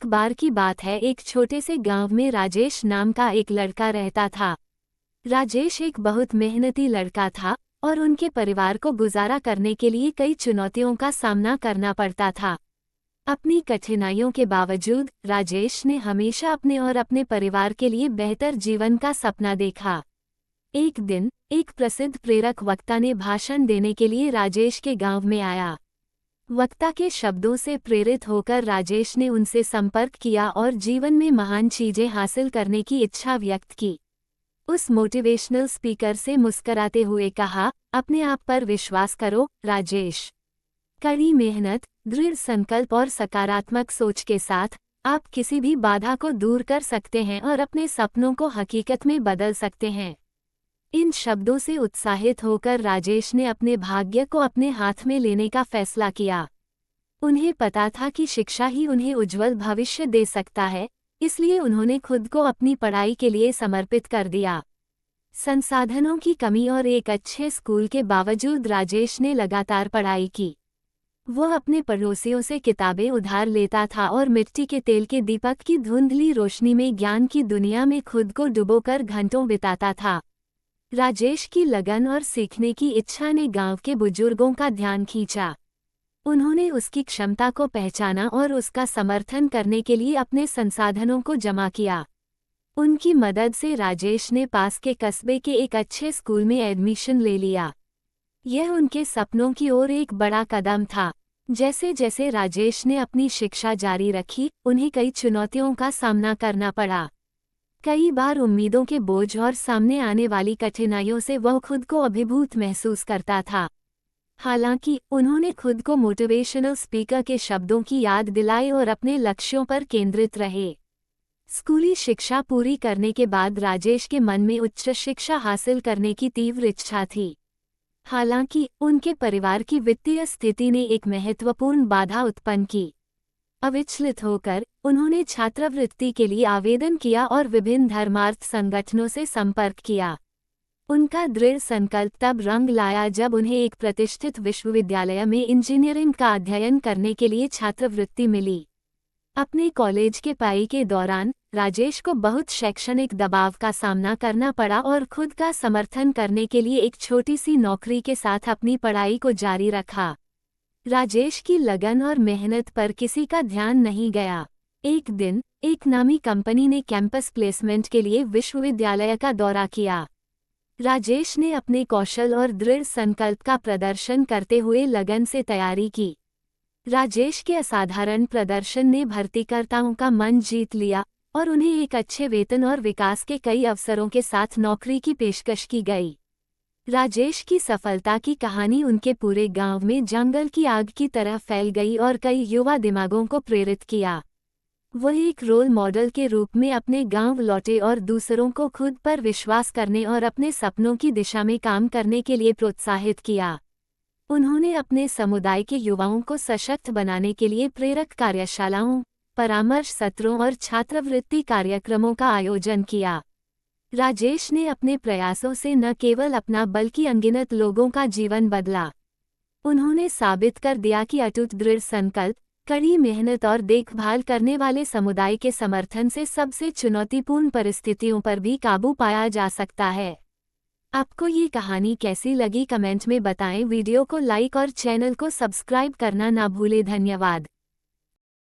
एक बार की बात है, एक छोटे से गांव में राजेश नाम का एक लड़का रहता था। राजेश एक बहुत मेहनती लड़का था और उनके परिवार को गुजारा करने के लिए कई चुनौतियों का सामना करना पड़ता था। अपनी कठिनाइयों के बावजूद राजेश ने हमेशा अपने और अपने परिवार के लिए बेहतर जीवन का सपना देखा। एक दिन एक प्रसिद्ध प्रेरक वक्ता ने भाषण देने के लिए राजेश के गांव में आया। वक्ता के शब्दों से प्रेरित होकर राजेश ने उनसे संपर्क किया और जीवन में महान चीजें हासिल करने की इच्छा व्यक्त की। उस मोटिवेशनल स्पीकर से मुस्कराते हुए कहा, अपने आप पर विश्वास करो राजेश। कड़ी मेहनत, दृढ़ संकल्प और सकारात्मक सोच के साथ आप किसी भी बाधा को दूर कर सकते हैं और अपने सपनों को हकीकत में बदल सकते हैं। इन शब्दों से उत्साहित होकर राजेश ने अपने भाग्य को अपने हाथ में लेने का फैसला किया। उन्हें पता था कि शिक्षा ही उन्हें उज्जवल भविष्य दे सकता है, इसलिए उन्होंने खुद को अपनी पढ़ाई के लिए समर्पित कर दिया। संसाधनों की कमी और एक अच्छे स्कूल के बावजूद राजेश ने लगातार पढ़ाई की। वह अपने पड़ोसियों से किताबें उधार लेता था और मिट्टी के तेल के दीपक की धुंधली रोशनी में ज्ञान की दुनिया में खुद को डुबोकर घंटों बिताता था। राजेश की लगन और सीखने की इच्छा ने गांव के बुजुर्गों का ध्यान खींचा। उन्होंने उसकी क्षमता को पहचाना और उसका समर्थन करने के लिए अपने संसाधनों को जमा किया। उनकी मदद से राजेश ने पास के कस्बे के एक अच्छे स्कूल में एडमिशन ले लिया। यह उनके सपनों की ओर एक बड़ा कदम था। जैसे जैसे राजेश ने अपनी शिक्षा जारी रखी, उन्हें कई चुनौतियों का सामना करना पड़ा। कई बार उम्मीदों के बोझ और सामने आने वाली कठिनाइयों से वह खुद को अभिभूत महसूस करता था। हालांकि उन्होंने खुद को मोटिवेशनल स्पीकर के शब्दों की याद दिलाई और अपने लक्ष्यों पर केंद्रित रहे। स्कूली शिक्षा पूरी करने के बाद राजेश के मन में उच्च शिक्षा हासिल करने की तीव्र इच्छा थी। हालांकि उनके परिवार की वित्तीय स्थिति ने एक महत्वपूर्ण बाधा उत्पन्न की। अविचलित होकर उन्होंने छात्रवृत्ति के लिए आवेदन किया और विभिन्न धर्मार्थ संगठनों से संपर्क किया। उनका दृढ़ संकल्प तब रंग लाया जब उन्हें एक प्रतिष्ठित विश्वविद्यालय में इंजीनियरिंग का अध्ययन करने के लिए छात्रवृत्ति मिली। अपने कॉलेज के पढ़ाई के दौरान राजेश को बहुत शैक्षणिक दबाव का सामना करना पड़ा और खुद का समर्थन करने के लिए एक छोटी सी नौकरी के साथ अपनी पढ़ाई को जारी रखा। राजेश की लगन और मेहनत पर किसी का ध्यान नहीं गया। एक दिन एक नामी कंपनी ने कैंपस प्लेसमेंट के लिए विश्वविद्यालय का दौरा किया। राजेश ने अपने कौशल और दृढ़ संकल्प का प्रदर्शन करते हुए लगन से तैयारी की। राजेश के असाधारण प्रदर्शन ने भर्तीकर्ताओं का मन जीत लिया और उन्हें एक अच्छे वेतन और विकास के कई अवसरों के साथ नौकरी की पेशकश की गई। राजेश की सफलता की कहानी उनके पूरे गांव में जंगल की आग की तरह फैल गई और कई युवा दिमागों को प्रेरित किया। वह एक रोल मॉडल के रूप में अपने गांव लौटे और दूसरों को खुद पर विश्वास करने और अपने सपनों की दिशा में काम करने के लिए प्रोत्साहित किया। उन्होंने अपने समुदाय के युवाओं को सशक्त बनाने के लिए प्रेरक कार्यशालाओं, परामर्श सत्रों और छात्रवृत्ति कार्यक्रमों का आयोजन किया। राजेश ने अपने प्रयासों से न केवल अपना बल्कि अनगिनत लोगों का जीवन बदला। उन्होंने साबित कर दिया कि अटूट दृढ़ संकल्प, कड़ी मेहनत और देखभाल करने वाले समुदाय के समर्थन से सबसे चुनौतीपूर्ण परिस्थितियों पर भी काबू पाया जा सकता है। आपको ये कहानी कैसी लगी कमेंट में बताएं। वीडियो को लाइक और चैनल को सब्सक्राइब करना ना भूलें। धन्यवाद।